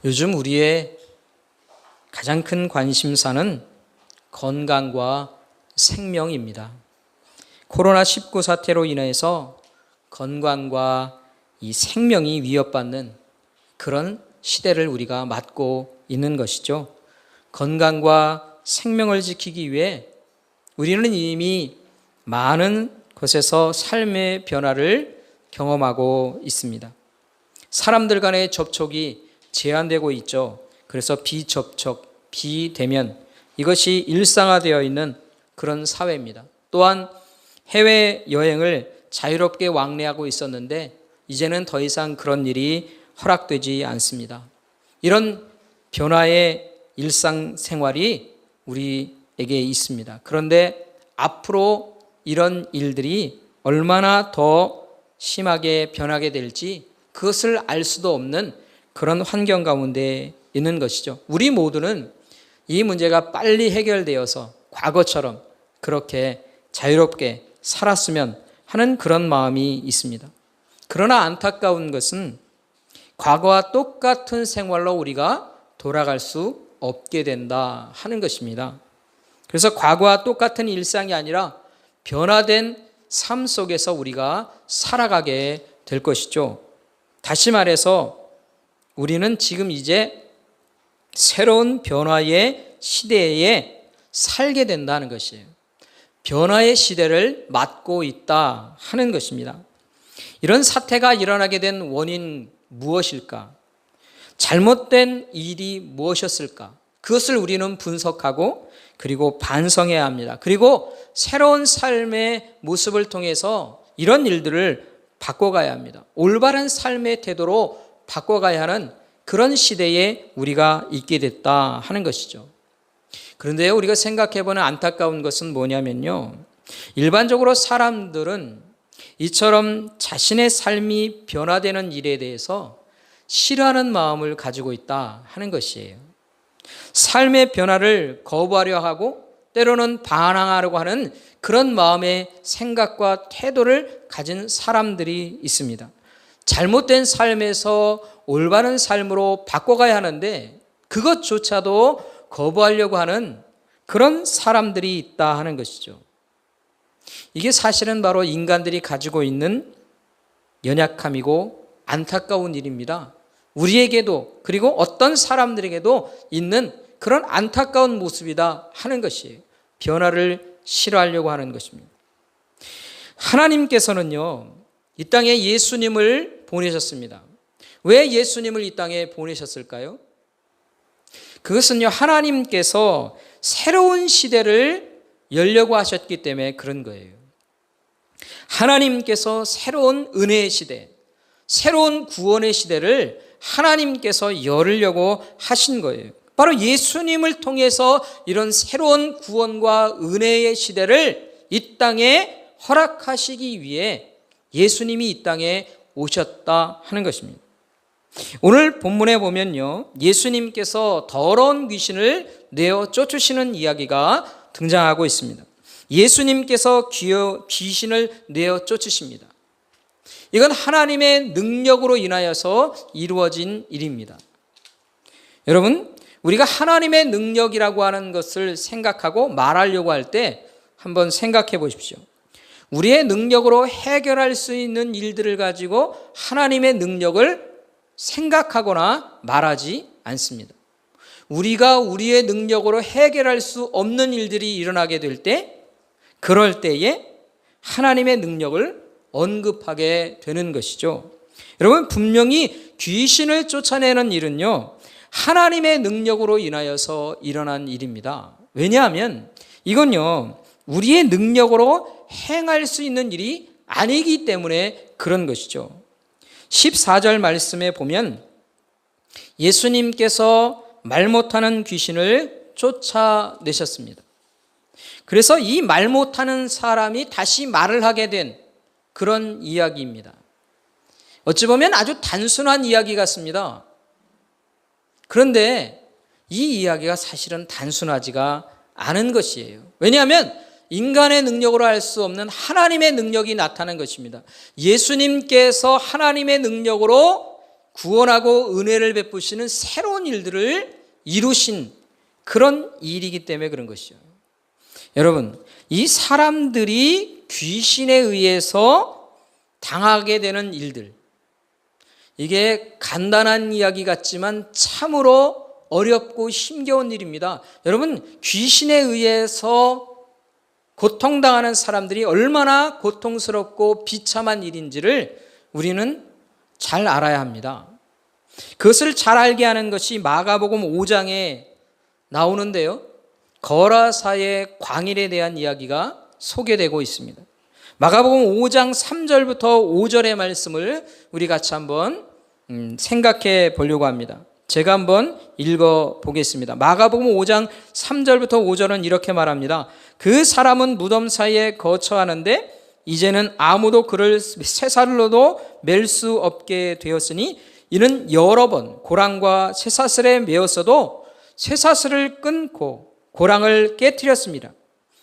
요즘 우리의 가장 큰 관심사는 건강과 생명입니다. 코로나19 사태로 인해서 건강과 이 생명이 위협받는 그런 시대를 우리가 맞고 있는 것이죠. 건강과 생명을 지키기 위해 우리는 이미 많은 곳에서 삶의 변화를 경험하고 있습니다. 사람들 간의 접촉이 제한되고 있죠. 그래서 비접촉, 비대면, 이것이 일상화되어 있는 그런 사회입니다. 또한 해외여행을 자유롭게 왕래하고 있었는데 이제는 더 이상 그런 일이 허락되지 않습니다. 이런 변화의 일상생활이 우리에게 있습니다. 그런데 앞으로 이런 일들이 얼마나 더 심하게 변하게 될지 그것을 알 수도 없는 그런 환경 가운데 있는 것이죠. 우리 모두는 이 문제가 빨리 해결되어서 과거처럼 그렇게 자유롭게 살았으면 하는 그런 마음이 있습니다. 그러나 안타까운 것은 과거와 똑같은 생활로 우리가 돌아갈 수 없게 된다 하는 것입니다. 그래서 과거와 똑같은 일상이 아니라 변화된 삶 속에서 우리가 살아가게 될 것이죠. 다시 말해서 우리는 지금 이제 새로운 변화의 시대에 살게 된다는 것이에요. 변화의 시대를 맞고 있다 하는 것입니다. 이런 사태가 일어나게 된 원인 무엇일까? 잘못된 일이 무엇이었을까? 그것을 우리는 분석하고 그리고 반성해야 합니다. 그리고 새로운 삶의 모습을 통해서 이런 일들을 바꿔가야 합니다. 올바른 삶의 태도로 바꿔가야 하는 그런 시대에 우리가 있게 됐다 하는 것이죠. 그런데 우리가 생각해보는 안타까운 것은 뭐냐면요. 일반적으로 사람들은 이처럼 자신의 삶이 변화되는 일에 대해서 싫어하는 마음을 가지고 있다 하는 것이에요. 삶의 변화를 거부하려 하고 때로는 반항하려고 하는 그런 마음의 생각과 태도를 가진 사람들이 있습니다. 잘못된 삶에서 올바른 삶으로 바꿔가야 하는데 그것조차도 거부하려고 하는 그런 사람들이 있다 하는 것이죠. 이게 사실은 바로 인간들이 가지고 있는 연약함이고 안타까운 일입니다. 우리에게도 그리고 어떤 사람들에게도 있는 그런 안타까운 모습이다 하는 것이에요. 변화를 싫어하려고 하는 것입니다. 하나님께서는요, 이 땅에 예수님을 보내셨습니다. 왜 예수님을 이 땅에 보내셨을까요? 그것은요, 하나님께서 새로운 시대를 열려고 하셨기 때문에 그런 거예요. 하나님께서 새로운 은혜의 시대, 새로운 구원의 시대를 하나님께서 열으려고 하신 거예요. 바로 예수님을 통해서 이런 새로운 구원과 은혜의 시대를 이 땅에 허락하시기 위해 예수님이 이 땅에 오셨다 하는 것입니다. 오늘 본문에 보면요, 예수님께서 더러운 귀신을 내어 쫓으시는 이야기가 등장하고 있습니다. 예수님께서 귀신을 내어 쫓으십니다. 이건 하나님의 능력으로 인하여서 이루어진 일입니다. 여러분, 우리가 하나님의 능력이라고 하는 것을 생각하고 말하려고 할 때 한번 생각해 보십시오. 우리의 능력으로 해결할 수 있는 일들을 가지고 하나님의 능력을 생각하거나 말하지 않습니다. 우리가 우리의 능력으로 해결할 수 없는 일들이 일어나게 될 때, 그럴 때에 하나님의 능력을 언급하게 되는 것이죠. 여러분, 분명히 귀신을 쫓아내는 일은요, 하나님의 능력으로 인하여서 일어난 일입니다. 왜냐하면 이건요, 우리의 능력으로 행할 수 있는 일이 아니기 때문에 그런 것이죠. 14절 말씀에 보면 예수님께서 말 못하는 귀신을 쫓아내셨습니다. 그래서 이 말 못하는 사람이 다시 말을 하게 된 그런 이야기입니다. 어찌 보면 아주 단순한 이야기 같습니다. 그런데 이 이야기가 사실은 단순하지가 않은 것이에요. 왜냐하면 인간의 능력으로 할 수 없는 하나님의 능력이 나타난 것입니다. 예수님께서 하나님의 능력으로 구원하고 은혜를 베푸시는 새로운 일들을 이루신 그런 일이기 때문에 그런 것이죠. 여러분, 이 사람들이 귀신에 의해서 당하게 되는 일들, 이게 간단한 이야기 같지만 참으로 어렵고 힘겨운 일입니다. 여러분, 귀신에 의해서 고통당하는 사람들이 얼마나 고통스럽고 비참한 일인지를 우리는 잘 알아야 합니다. 그것을 잘 알게 하는 것이 마가복음 5장에 나오는데요, 거라사의 광일에 대한 이야기가 소개되고 있습니다. 마가복음 5장 3절부터 5절의 말씀을 우리 같이 한번 생각해 보려고 합니다. 제가 한번 읽어 보겠습니다. 마가복음 5장 3절부터 5절은 이렇게 말합니다. 그 사람은 무덤 사이에 거처하는데 이제는 아무도 그를 쇠사슬로도 맬 수 없게 되었으니 이는 여러 번 고랑과 쇠사슬에 매었어도 쇠사슬을 끊고 고랑을 깨뜨렸습니다.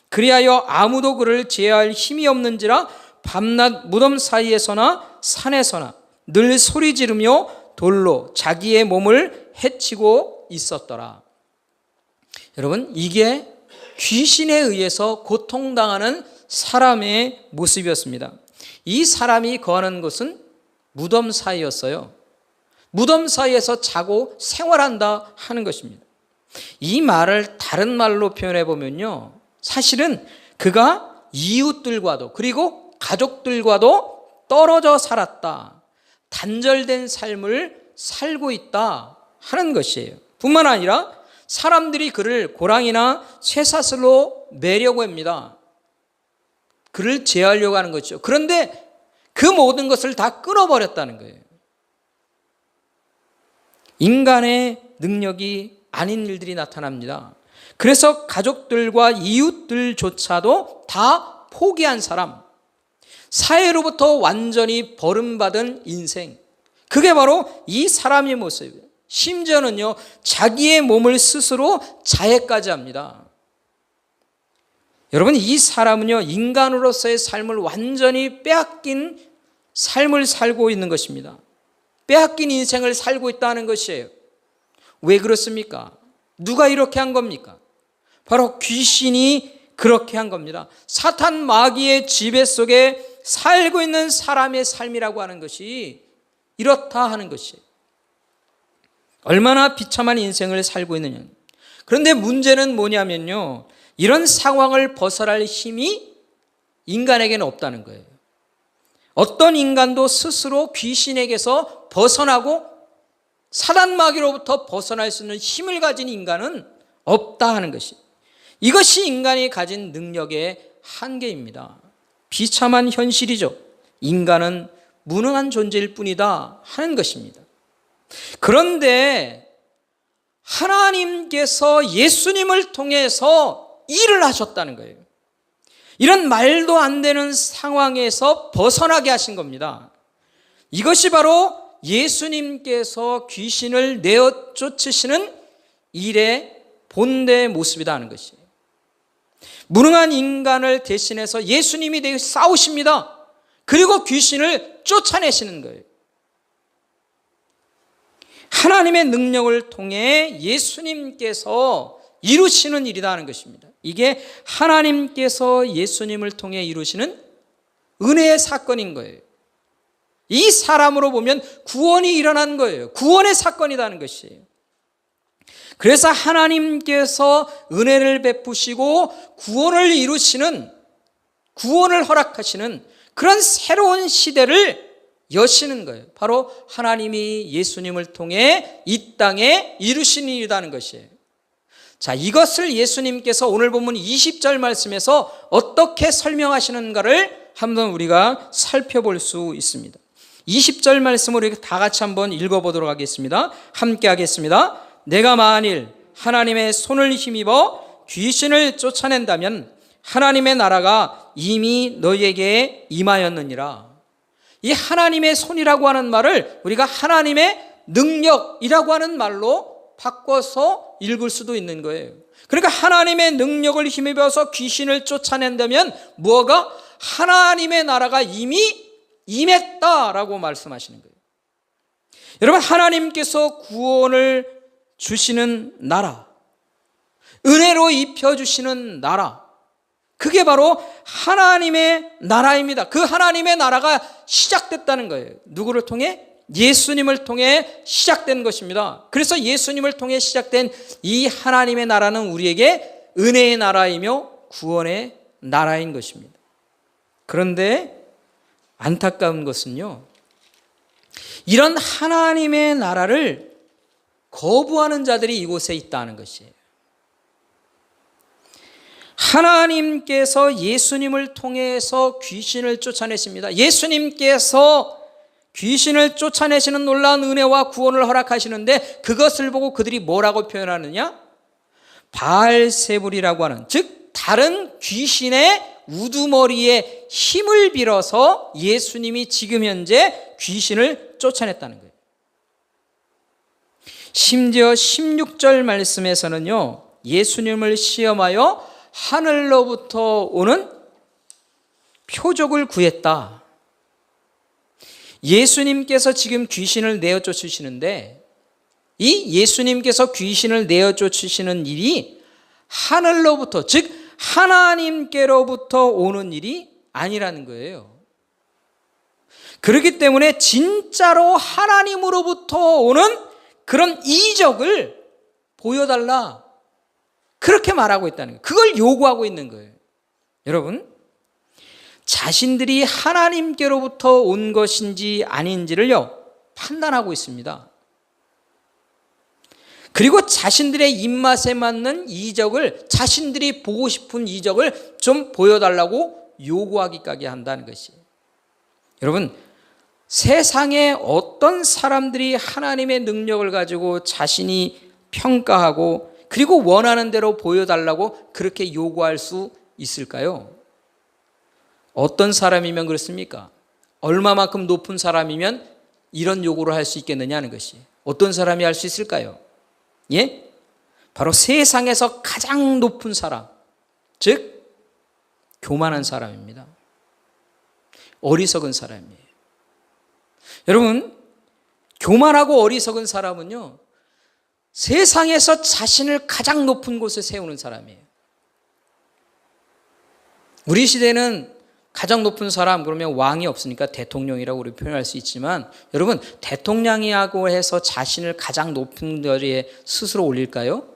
그리하여 아무도 그를 제어할 힘이 없는지라 밤낮 무덤 사이에서나 산에서나 늘 소리 지르며 돌로 자기의 몸을 해치고 있었더라. 여러분, 이게 귀신에 의해서 고통당하는 사람의 모습이었습니다. 이 사람이 거하는 곳은 무덤 사이였어요. 무덤 사이에서 자고 생활한다 하는 것입니다. 이 말을 다른 말로 표현해 보면요, 사실은 그가 이웃들과도 그리고 가족들과도 떨어져 살았다, 단절된 삶을 살고 있다 하는 것이에요. 뿐만 아니라 사람들이 그를 고랑이나 쇠사슬로 매려고 합니다. 그를 제어하려고 하는 것이죠. 그런데 그 모든 것을 다 끊어버렸다는 거예요. 인간의 능력이 아닌 일들이 나타납니다. 그래서 가족들과 이웃들조차도 다 포기한 사람, 사회로부터 완전히 버림받은 인생, 그게 바로 이 사람의 모습이에요. 심지어는요, 자기의 몸을 스스로 자해까지 합니다. 여러분, 이 사람은요, 인간으로서의 삶을 완전히 빼앗긴 삶을 살고 있는 것입니다. 빼앗긴 인생을 살고 있다는 것이에요. 왜 그렇습니까? 누가 이렇게 한 겁니까? 바로 귀신이 그렇게 한 겁니다. 사탄 마귀의 지배 속에 살고 있는 사람의 삶이라고 하는 것이 이렇다 하는 것이에요. 얼마나 비참한 인생을 살고 있느냐. 그런데 문제는 뭐냐면요, 이런 상황을 벗어날 힘이 인간에게는 없다는 거예요. 어떤 인간도 스스로 귀신에게서 벗어나고 사단 마귀로부터 벗어날 수 있는 힘을 가진 인간은 없다 하는 것이, 이것이 인간이 가진 능력의 한계입니다. 비참한 현실이죠. 인간은 무능한 존재일 뿐이다 하는 것입니다. 그런데 하나님께서 예수님을 통해서 일을 하셨다는 거예요. 이런 말도 안 되는 상황에서 벗어나게 하신 겁니다. 이것이 바로 예수님께서 귀신을 내어 쫓으시는 일의 본대의 모습이다 하는 것이에요. 무능한 인간을 대신해서 예수님이 되어 싸우십니다. 그리고 귀신을 쫓아내시는 거예요. 하나님의 능력을 통해 예수님께서 이루시는 일이다 하는 것입니다. 이게 하나님께서 예수님을 통해 이루시는 은혜의 사건인 거예요. 이 사람으로 보면 구원이 일어난 거예요. 구원의 사건이라는 것이에요. 그래서 하나님께서 은혜를 베푸시고 구원을 이루시는, 구원을 허락하시는 그런 새로운 시대를 여시는 거예요. 바로 하나님이 예수님을 통해 이 땅에 이루신 일이라는 것이에요. 자, 이것을 예수님께서 오늘 본문 20절 말씀에서 어떻게 설명하시는가를 한번 우리가 살펴볼 수 있습니다. 20절 말씀을 우리 다 같이 한번 읽어보도록 하겠습니다. 함께 하겠습니다. 내가 만일 하나님의 손을 힘입어 귀신을 쫓아낸다면 하나님의 나라가 이미 너희에게 임하였느니라. 이 하나님의 손이라고 하는 말을 우리가 하나님의 능력이라고 하는 말로 바꿔서 읽을 수도 있는 거예요. 그러니까 하나님의 능력을 힘입어서 귀신을 쫓아낸다면 무엇가? 하나님의 나라가 이미 임했다라고 말씀하시는 거예요. 여러분, 하나님께서 구원을 주시는 나라, 은혜로 입혀주시는 나라, 그게 바로 하나님의 나라입니다. 그 하나님의 나라가 시작됐다는 거예요. 누구를 통해? 예수님을 통해 시작된 것입니다. 그래서 예수님을 통해 시작된 이 하나님의 나라는 우리에게 은혜의 나라이며 구원의 나라인 것입니다. 그런데 안타까운 것은요, 이런 하나님의 나라를 거부하는 자들이 이곳에 있다는 것이에요. 하나님께서 예수님을 통해서 귀신을 쫓아내십니다. 예수님께서 귀신을 쫓아내시는 놀라운 은혜와 구원을 허락하시는데 그것을 보고 그들이 뭐라고 표현하느냐? 바알세불이라고 하는, 즉 다른 귀신의 우두머리에 힘을 빌어서 예수님이 지금 현재 귀신을 쫓아냈다는 거예요. 심지어 16절 말씀에서는요, 예수님을 시험하여 하늘로부터 오는 표적을 구했다. 예수님께서 지금 귀신을 내어 쫓으시는데 이 예수님께서 귀신을 내어 쫓으시는 일이 하늘로부터, 즉 하나님께로부터 오는 일이 아니라는 거예요. 그렇기 때문에 진짜로 하나님으로부터 오는 그런 이적을 보여달라, 그렇게 말하고 있다는 거예요. 그걸 요구하고 있는 거예요. 여러분, 자신들이 하나님께로부터 온 것인지 아닌지를요, 판단하고 있습니다. 그리고 자신들의 입맛에 맞는 이적을, 자신들이 보고 싶은 이적을 좀 보여달라고 요구하기까지 한다는 것이에요. 여러분, 세상에 어떤 사람들이 하나님의 능력을 가지고 자신이 평가하고 그리고 원하는 대로 보여달라고 그렇게 요구할 수 있을까요? 어떤 사람이면 그렇습니까? 얼마만큼 높은 사람이면 이런 요구를 할 수 있겠느냐는 것이, 어떤 사람이 할 수 있을까요? 예? 바로 세상에서 가장 높은 사람, 즉 교만한 사람입니다. 어리석은 사람이에요. 여러분, 교만하고 어리석은 사람은요, 세상에서 자신을 가장 높은 곳에 세우는 사람이에요. 우리 시대는 가장 높은 사람 그러면 왕이 없으니까 대통령이라고 우리 표현할 수 있지만, 여러분, 대통령이라고 해서 자신을 가장 높은 자리에 스스로 올릴까요?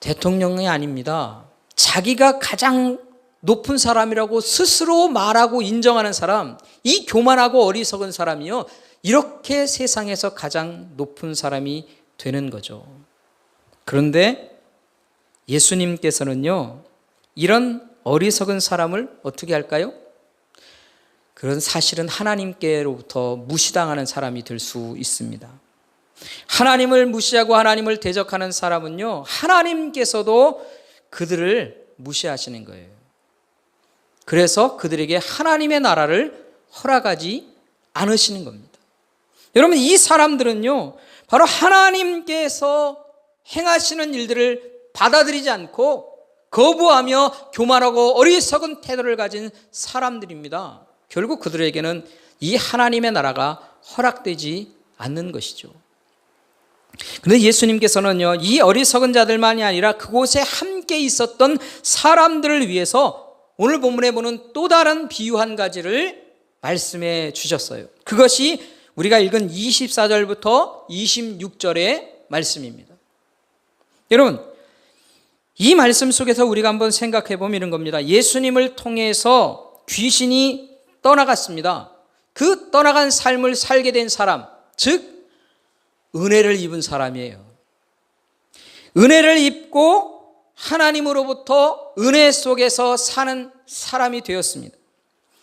대통령이 아닙니다. 자기가 가장 높은 사람이라고 스스로 말하고 인정하는 사람, 이 교만하고 어리석은 사람이요, 이렇게 세상에서 가장 높은 사람이 되는 거죠. 그런데 예수님께서는요, 이런 어리석은 사람을 어떻게 할까요? 그런 사실은 하나님께로부터 무시당하는 사람이 될 수 있습니다. 하나님을 무시하고 하나님을 대적하는 사람은요, 하나님께서도 그들을 무시하시는 거예요. 그래서 그들에게 하나님의 나라를 허락하지 않으시는 겁니다. 여러분, 이 사람들은요, 바로 하나님께서 행하시는 일들을 받아들이지 않고 거부하며 교만하고 어리석은 태도를 가진 사람들입니다. 결국 그들에게는 이 하나님의 나라가 허락되지 않는 것이죠. 그런데 예수님께서는요, 이 어리석은 자들만이 아니라 그곳에 함께 있었던 사람들을 위해서 오늘 본문에 보는 또 다른 비유 한 가지를 말씀해 주셨어요. 그것이 우리가 읽은 24절부터 26절의 말씀입니다. 여러분, 이 말씀 속에서 우리가 한번 생각해 보면 이런 겁니다. 예수님을 통해서 귀신이 떠나갔습니다. 그 떠나간 삶을 살게 된 사람, 즉 은혜를 입은 사람이에요. 은혜를 입고 하나님으로부터 은혜 속에서 사는 사람이 되었습니다.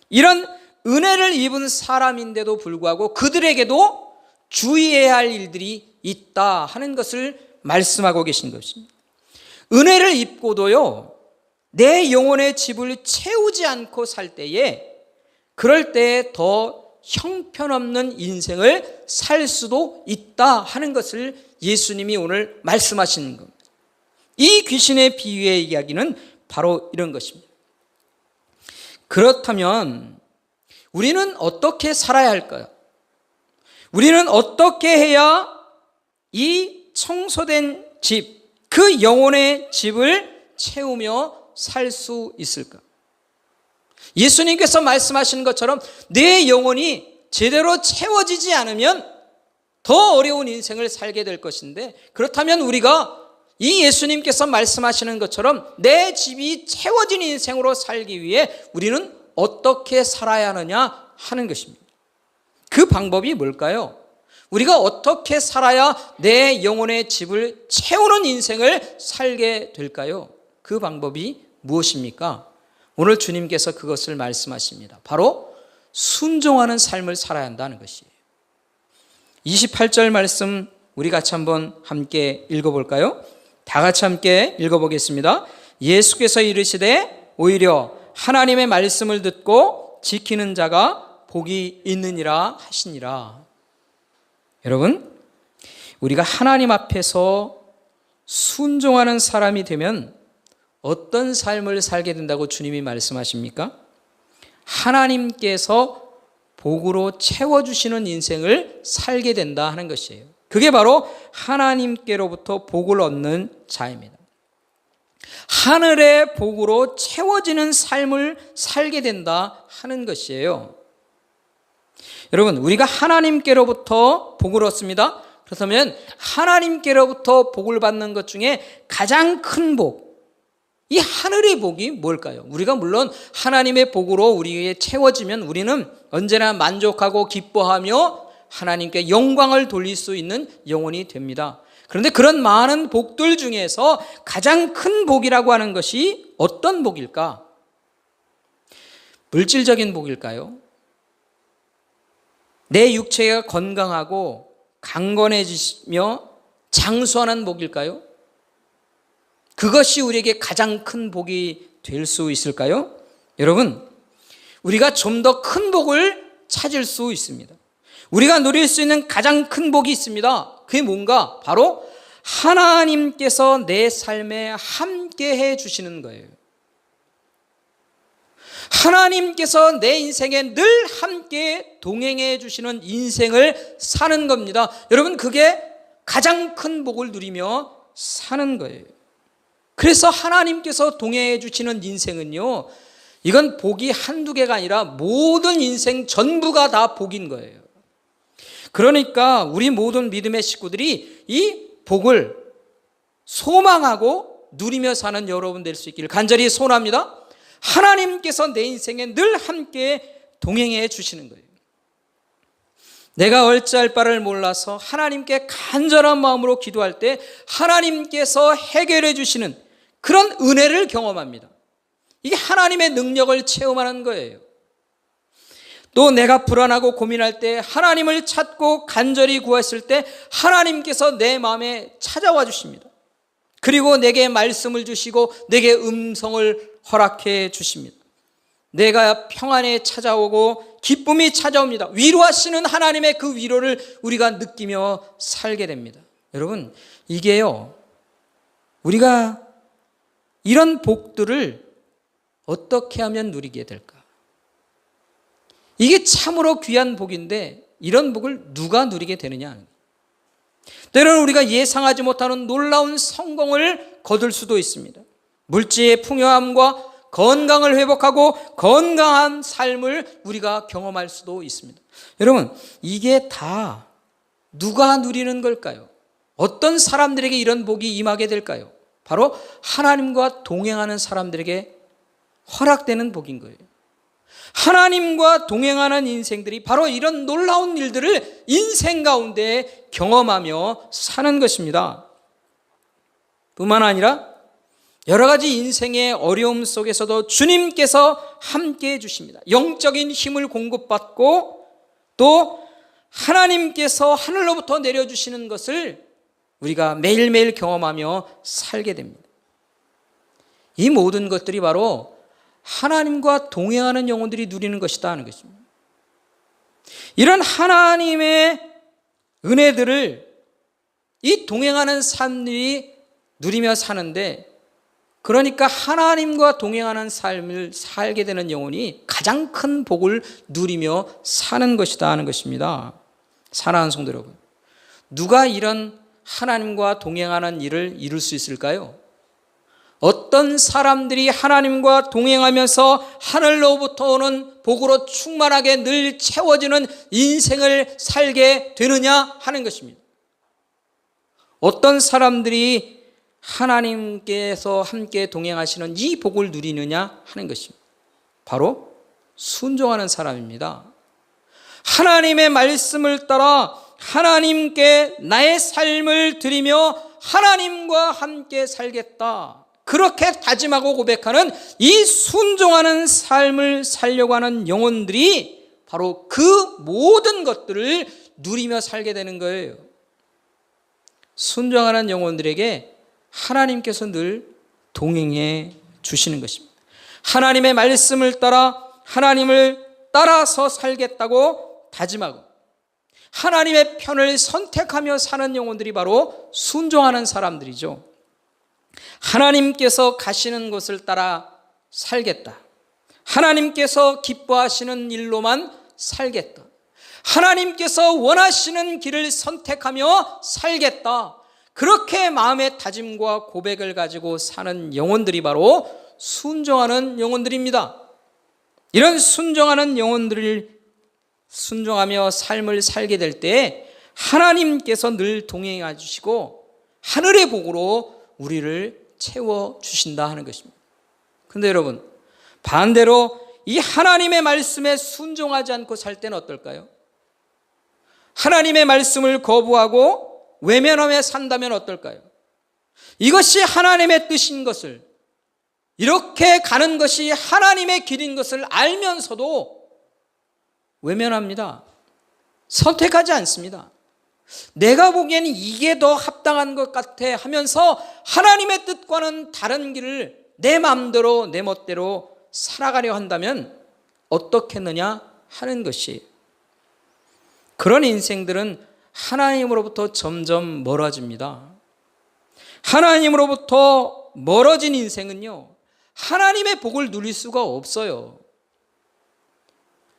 이런 은혜를 입은 사람인데도 불구하고 그들에게도 주의해야 할 일들이 있다 하는 것을 말씀하고 계신 것입니다. 은혜를 입고도요, 내 영혼의 집을 채우지 않고 살 때에, 그럴 때에 더 형편없는 인생을 살 수도 있다 하는 것을 예수님이 오늘 말씀하시는 겁니다. 이 귀신의 비유의 이야기는 바로 이런 것입니다. 그렇다면 우리는 어떻게 살아야 할까요? 우리는 어떻게 해야 이 청소된 집, 그 영혼의 집을 채우며 살 수 있을까? 예수님께서 말씀하신 것처럼 내 영혼이 제대로 채워지지 않으면 더 어려운 인생을 살게 될 것인데, 그렇다면 우리가 이 예수님께서 말씀하시는 것처럼 내 집이 채워진 인생으로 살기 위해 우리는 어떻게 살아야 하느냐 하는 것입니다. 그 방법이 뭘까요? 우리가 어떻게 살아야 내 영혼의 집을 채우는 인생을 살게 될까요? 그 방법이 무엇입니까? 오늘 주님께서 그것을 말씀하십니다. 바로 순종하는 삶을 살아야 한다는 것이에요. 28절 말씀 우리 같이 한번 함께 읽어볼까요? 다 같이 함께 읽어보겠습니다. 예수께서 이르시되 오히려 하나님의 말씀을 듣고 지키는 자가 복이 있느니라 하시니라. 여러분, 우리가 하나님 앞에서 순종하는 사람이 되면 어떤 삶을 살게 된다고 주님이 말씀하십니까? 하나님께서 복으로 채워주시는 인생을 살게 된다 하는 것이에요. 그게 바로 하나님께로부터 복을 얻는 자입니다. 하늘의 복으로 채워지는 삶을 살게 된다 하는 것이에요. 여러분, 우리가 하나님께로부터 복을 얻습니다. 그렇다면 하나님께로부터 복을 받는 것 중에 가장 큰 복, 이 하늘의 복이 뭘까요? 우리가 물론 하나님의 복으로 우리에게 채워지면 우리는 언제나 만족하고 기뻐하며 하나님께 영광을 돌릴 수 있는 영혼이 됩니다. 그런데 그런 많은 복들 중에서 가장 큰 복이라고 하는 것이 어떤 복일까? 물질적인 복일까요? 내 육체가 건강하고 강건해지며 장수하는 복일까요? 그것이 우리에게 가장 큰 복이 될 수 있을까요? 여러분, 우리가 좀 더 큰 복을 찾을 수 있습니다. 우리가 누릴 수 있는 가장 큰 복이 있습니다. 그게 뭔가? 바로 하나님께서 내 삶에 함께 해 주시는 거예요. 하나님께서 내 인생에 늘 함께 동행해 주시는 인생을 사는 겁니다. 여러분, 그게 가장 큰 복을 누리며 사는 거예요. 그래서 하나님께서 동행해 주시는 인생은요, 이건 복이 한두 개가 아니라 모든 인생 전부가 다 복인 거예요. 그러니까 우리 모든 믿음의 식구들이 이 복을 소망하고 누리며 사는 여러분 될 수 있기를 간절히 소원합니다. 하나님께서 내 인생에 늘 함께 동행해 주시는 거예요. 내가 어찌할 바를 몰라서 하나님께 간절한 마음으로 기도할 때 하나님께서 해결해 주시는 그런 은혜를 경험합니다. 이게 하나님의 능력을 체험하는 거예요. 또 내가 불안하고 고민할 때 하나님을 찾고 간절히 구했을 때 하나님께서 내 마음에 찾아와 주십니다. 그리고 내게 말씀을 주시고 내게 음성을 허락해 주십니다. 내가 평안에 찾아오고 기쁨이 찾아옵니다. 위로하시는 하나님의 그 위로를 우리가 느끼며 살게 됩니다. 여러분, 이게요, 우리가 이런 복들을 어떻게 하면 누리게 될까? 이게 참으로 귀한 복인데 이런 복을 누가 누리게 되느냐? 때로는 우리가 예상하지 못하는 놀라운 성공을 거둘 수도 있습니다. 물질의 풍요함과 건강을 회복하고 건강한 삶을 우리가 경험할 수도 있습니다. 여러분, 이게 다 누가 누리는 걸까요? 어떤 사람들에게 이런 복이 임하게 될까요? 바로 하나님과 동행하는 사람들에게 허락되는 복인 거예요. 하나님과 동행하는 인생들이 바로 이런 놀라운 일들을 인생 가운데 경험하며 사는 것입니다. 뿐만 아니라 여러 가지 인생의 어려움 속에서도 주님께서 함께 해주십니다. 영적인 힘을 공급받고 또 하나님께서 하늘로부터 내려주시는 것을 우리가 매일매일 경험하며 살게 됩니다. 이 모든 것들이 바로 하나님과 동행하는 영혼들이 누리는 것이다 하는 것입니다. 이런 하나님의 은혜들을 이 동행하는 사람들이 누리며 사는데, 그러니까 하나님과 동행하는 삶을 살게 되는 영혼이 가장 큰 복을 누리며 사는 것이다 하는 것입니다. 사랑하는 성도 여러분, 누가 이런 하나님과 동행하는 일을 이룰 수 있을까요? 어떤 사람들이 하나님과 동행하면서 하늘로부터 오는 복으로 충만하게 늘 채워지는 인생을 살게 되느냐 하는 것입니다. 어떤 사람들이 하나님께서 함께 동행하시는 이 복을 누리느냐 하는 것입니다. 바로 순종하는 사람입니다. 하나님의 말씀을 따라 하나님께 나의 삶을 드리며 하나님과 함께 살겠다, 그렇게 다짐하고 고백하는 이 순종하는 삶을 살려고 하는 영혼들이 바로 그 모든 것들을 누리며 살게 되는 거예요. 순종하는 영혼들에게 하나님께서 늘 동행해 주시는 것입니다. 하나님의 말씀을 따라 하나님을 따라서 살겠다고 다짐하고 하나님의 편을 선택하며 사는 영혼들이 바로 순종하는 사람들이죠. 하나님께서 가시는 곳을 따라 살겠다, 하나님께서 기뻐하시는 일로만 살겠다, 하나님께서 원하시는 길을 선택하며 살겠다, 그렇게 마음의 다짐과 고백을 가지고 사는 영혼들이 바로 순종하는 영혼들입니다. 이런 순종하는 영혼들을 순종하며 삶을 살게 될 때 하나님께서 늘 동행해 주시고 하늘의 복으로 우리를 채워주신다 하는 것입니다. 그런데 여러분, 반대로 이 하나님의 말씀에 순종하지 않고 살 때는 어떨까요? 하나님의 말씀을 거부하고 외면하며 산다면 어떨까요? 이것이 하나님의 뜻인 것을, 이렇게 가는 것이 하나님의 길인 것을 알면서도 외면합니다. 선택하지 않습니다. 내가 보기에는 이게 더 합당한 것 같아 하면서 하나님의 뜻과는 다른 길을 내 마음대로 내 멋대로 살아가려 한다면 어떻겠느냐 하는 것이, 그런 인생들은 하나님으로부터 점점 멀어집니다. 하나님으로부터 멀어진 인생은요, 하나님의 복을 누릴 수가 없어요.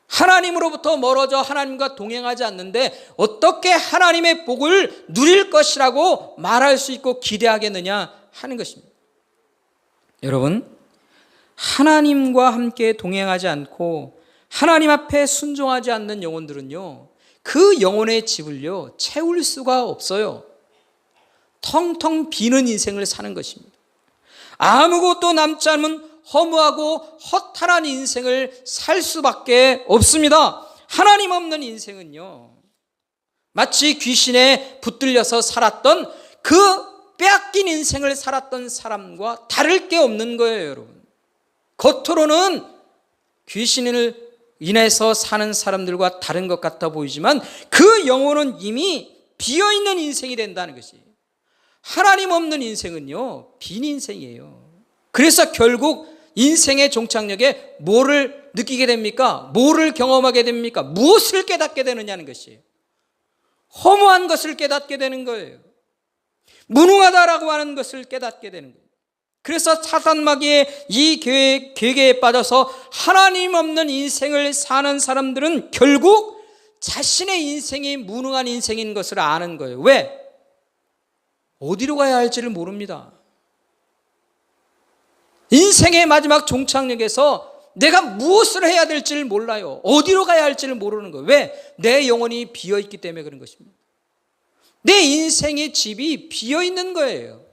하나님으로부터 멀어져 하나님과 동행하지 않는데 어떻게 하나님의 복을 누릴 것이라고 말할 수 있고 기대하겠느냐 하는 것입니다. 여러분, 하나님과 함께 동행하지 않고 하나님 앞에 순종하지 않는 영혼들은요, 그 영혼의 집을요 채울 수가 없어요. 텅텅 비는 인생을 사는 것입니다. 아무것도 남지 않은 허무하고 허탈한 인생을 살 수밖에 없습니다. 하나님 없는 인생은요, 마치 귀신에 붙들려서 살았던 그 빼앗긴 인생을 살았던 사람과 다를 게 없는 거예요, 여러분. 겉으로는 귀신을 인해서 사는 사람들과 다른 것 같아 보이지만 그 영혼은 이미 비어있는 인생이 된다는 것이, 하나님 없는 인생은요 빈 인생이에요. 그래서 결국 인생의 종착역에 뭐를 느끼게 됩니까? 뭐를 경험하게 됩니까? 무엇을 깨닫게 되느냐는 것이에요. 허무한 것을 깨닫게 되는 거예요. 무능하다라고 하는 것을 깨닫게 되는 거예요. 그래서 사단마귀의 이 계계에 빠져서 하나님 없는 인생을 사는 사람들은 결국 자신의 인생이 무능한 인생인 것을 아는 거예요. 왜? 어디로 가야 할지를 모릅니다. 인생의 마지막 종착역에서 내가 무엇을 해야 될지를 몰라요. 어디로 가야 할지를 모르는 거예요. 왜? 내 영혼이 비어있기 때문에 그런 것입니다. 내 인생의 집이 비어있는 거예요.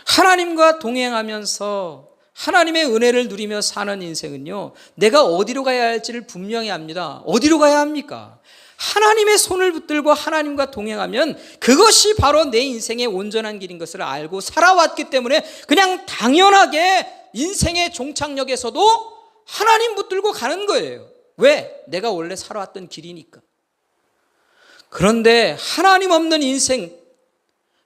하나님과 동행하면서 하나님의 은혜를 누리며 사는 인생은요, 내가 어디로 가야 할지를 분명히 압니다. 어디로 가야 합니까? 하나님의 손을 붙들고 하나님과 동행하면 그것이 바로 내 인생의 온전한 길인 것을 알고 살아왔기 때문에 그냥 당연하게 인생의 종착역에서도 하나님 붙들고 가는 거예요. 왜? 내가 원래 살아왔던 길이니까. 그런데 하나님 없는 인생,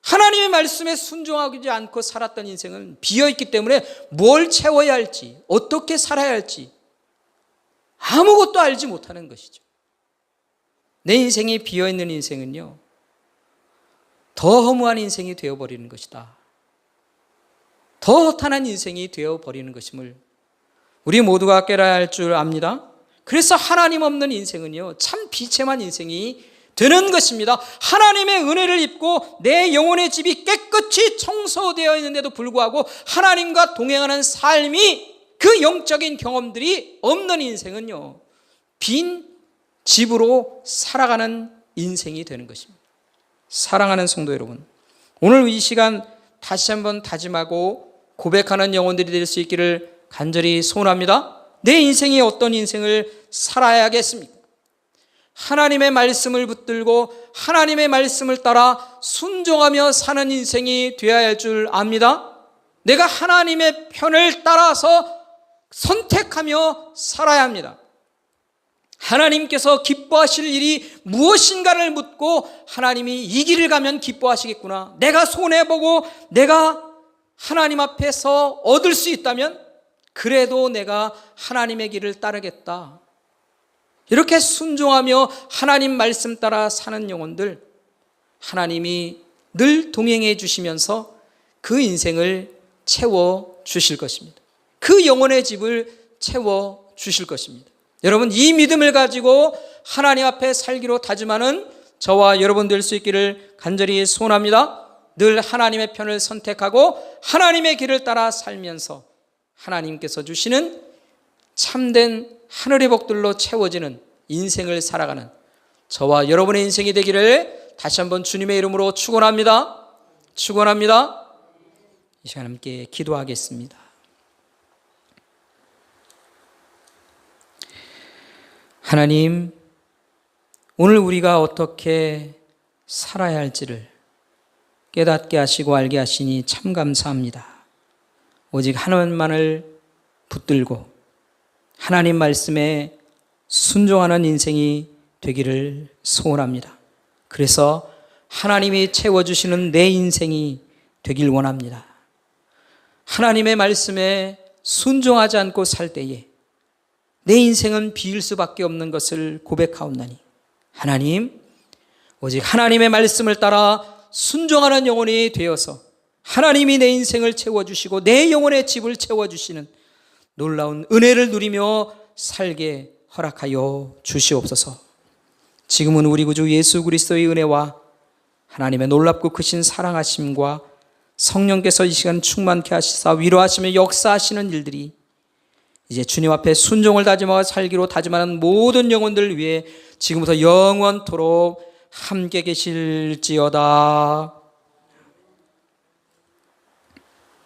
하나님의 말씀에 순종하지 않고 살았던 인생은 비어있기 때문에 뭘 채워야 할지, 어떻게 살아야 할지 아무것도 알지 못하는 것이죠. 내 인생이 비어있는 인생은요, 더 허무한 인생이 되어버리는 것이다. 더 허탄한 인생이 되어버리는 것임을 우리 모두가 깨달아야 할 줄 압니다. 그래서 하나님 없는 인생은요, 참 비참한 인생이 되는 것입니다. 하나님의 은혜를 입고 내 영혼의 집이 깨끗이 청소되어 있는데도 불구하고 하나님과 동행하는 삶이, 그 영적인 경험들이 없는 인생은요, 빈 집으로 살아가는 인생이 되는 것입니다. 사랑하는 성도 여러분, 오늘 이 시간 다시 한번 다짐하고 고백하는 영혼들이 될 수 있기를 간절히 소원합니다. 내 인생이 어떤 인생을 살아야겠습니까? 하나님의 말씀을 붙들고 하나님의 말씀을 따라 순종하며 사는 인생이 되어야 할 줄 압니다. 내가 하나님의 편을 따라서 선택하며 살아야 합니다. 하나님께서 기뻐하실 일이 무엇인가를 묻고 하나님이 이 길을 가면 기뻐하시겠구나, 내가 손해보고 내가 하나님 앞에서 얻을 수 있다면 그래도 내가 하나님의 길을 따르겠다, 이렇게 순종하며 하나님 말씀 따라 사는 영혼들, 하나님이 늘 동행해 주시면서 그 인생을 채워 주실 것입니다. 그 영혼의 집을 채워 주실 것입니다. 여러분, 이 믿음을 가지고 하나님 앞에 살기로 다짐하는 저와 여러분 될 수 있기를 간절히 소원합니다. 늘 하나님의 편을 선택하고 하나님의 길을 따라 살면서 하나님께서 주시는 참된 하늘의 복들로 채워지는 인생을 살아가는 저와 여러분의 인생이 되기를 다시 한번 주님의 이름으로 축원합니다. 축원합니다. 이 시간 함께 기도하겠습니다. 하나님, 오늘 우리가 어떻게 살아야 할지를 깨닫게 하시고 알게 하시니 참 감사합니다. 오직 하나님만을 붙들고 하나님 말씀에 순종하는 인생이 되기를 소원합니다. 그래서 하나님이 채워주시는 내 인생이 되길 원합니다. 하나님의 말씀에 순종하지 않고 살 때에 내 인생은 비일 수밖에 없는 것을 고백하옵나니, 하나님, 오직 하나님의 말씀을 따라 순종하는 영혼이 되어서 하나님이 내 인생을 채워주시고 내 영혼의 집을 채워주시는 놀라운 은혜를 누리며 살게 허락하여 주시옵소서. 지금은 우리 구주 예수 그리스도의 은혜와 하나님의 놀랍고 크신 사랑하심과 성령께서 이 시간 충만케 하시사 위로하시며 역사하시는 일들이 이제 주님 앞에 순종을 다짐하고 살기로 다짐하는 모든 영혼들 위해 지금부터 영원토록 함께 계실지어다.